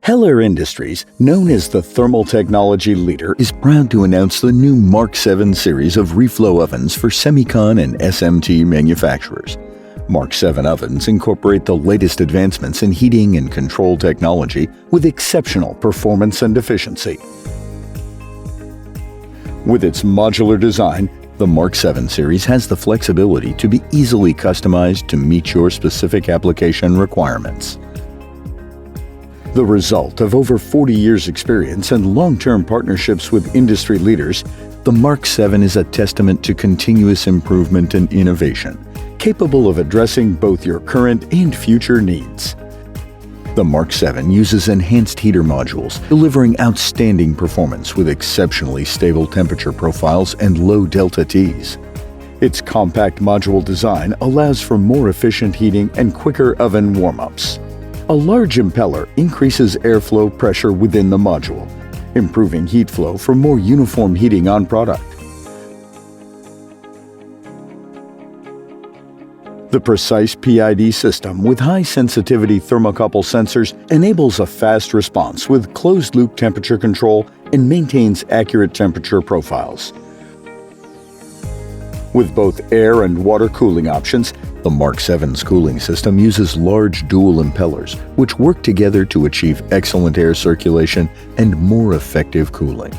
Heller Industries, known as the thermal technology leader, is proud to announce the new Mark 7 series of reflow ovens for semicon and SMT manufacturers. Mark 7 ovens incorporate the latest advancements in heating and control technology with exceptional performance and efficiency. With its modular design, the Mark 7 series has the flexibility to be easily customized to meet your specific application requirements. The result of over 40 years' experience and long-term partnerships with industry leaders, the Mark 7 is a testament to continuous improvement and innovation, capable of addressing both your current and future needs. The Mark 7 uses enhanced heater modules, delivering outstanding performance with exceptionally stable temperature profiles and low delta Ts. Its compact module design allows for more efficient heating and quicker oven warm-ups. A large impeller increases airflow pressure within the module, improving heat flow for more uniform heating on product. The precise PID system with high-sensitivity thermocouple sensors enables a fast response with closed-loop temperature control and maintains accurate temperature profiles. With both air and water cooling options, the Mark 7's cooling system uses large dual impellers, which work together to achieve excellent air circulation and more effective cooling.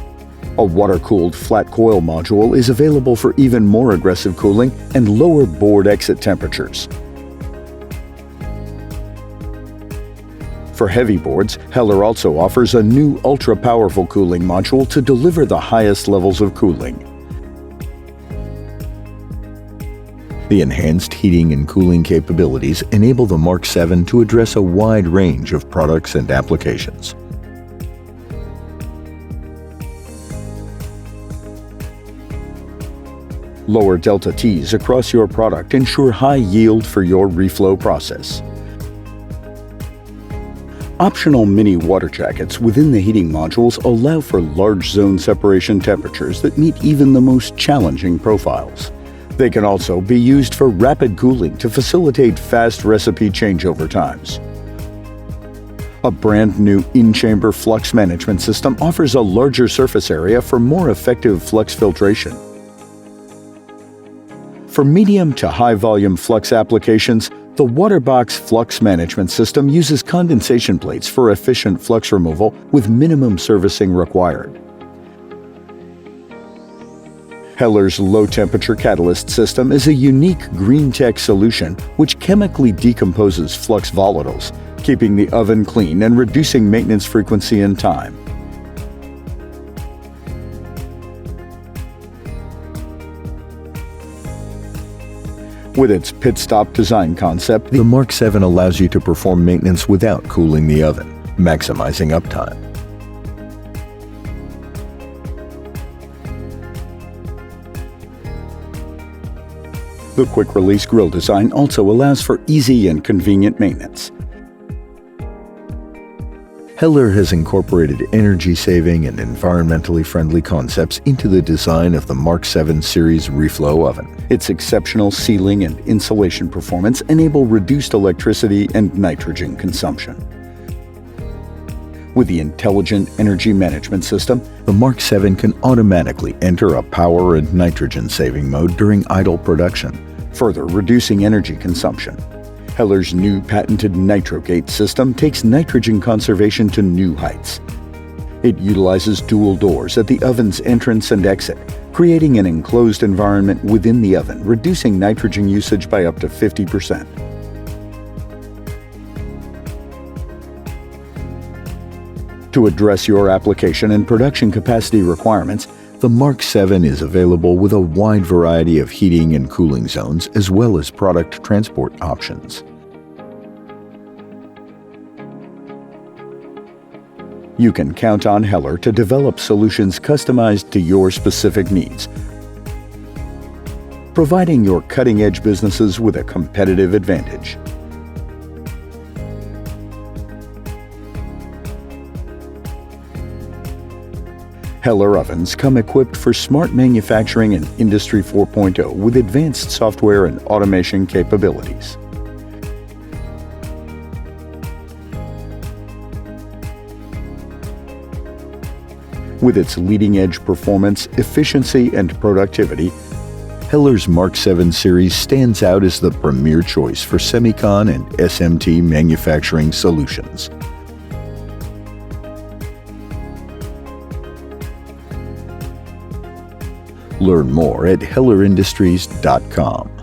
A water-cooled flat coil module is available for even more aggressive cooling and lower board exit temperatures. For heavy boards, Heller also offers a new ultra-powerful cooling module to deliver the highest levels of cooling. The enhanced heating and cooling capabilities enable the Mark 7 to address a wide range of products and applications. Lower delta Ts across your product ensure high yield for your reflow process. Optional mini water jackets within the heating modules allow for large zone separation temperatures that meet even the most challenging profiles. They can also be used for rapid cooling to facilitate fast recipe changeover times. A brand new in-chamber flux management system offers a larger surface area for more effective flux filtration. For medium to high volume flux applications, the WaterBox flux management system uses condensation plates for efficient flux removal with minimum servicing required. Heller's low-temperature catalyst system is a unique green tech solution which chemically decomposes flux volatiles, keeping the oven clean and reducing maintenance frequency and time. With its pit-stop design concept, the Mark 7 allows you to perform maintenance without cooling the oven, maximizing uptime. The quick-release grill design also allows for easy and convenient maintenance. Heller has incorporated energy-saving and environmentally friendly concepts into the design of the Mark 7 series reflow oven. Its exceptional sealing and insulation performance enable reduced electricity and nitrogen consumption. With the intelligent energy management system, the Mark 7 can automatically enter a power and nitrogen-saving mode during idle production, further reducing energy consumption. Heller's new patented NitroGate system takes nitrogen conservation to new heights. It utilizes dual doors at the oven's entrance and exit, creating an enclosed environment within the oven, reducing nitrogen usage by up to 50%. To address your application and production capacity requirements, the Mark 7 is available with a wide variety of heating and cooling zones as well as product transport options. You can count on Heller to develop solutions customized to your specific needs, providing your cutting-edge businesses with a competitive advantage. Heller ovens come equipped for smart manufacturing and Industry 4.0 with advanced software and automation capabilities. With its leading-edge performance, efficiency, and productivity, Heller's Mark 7 series stands out as the premier choice for semicon and SMT manufacturing solutions. Learn more at hellerindustries.com.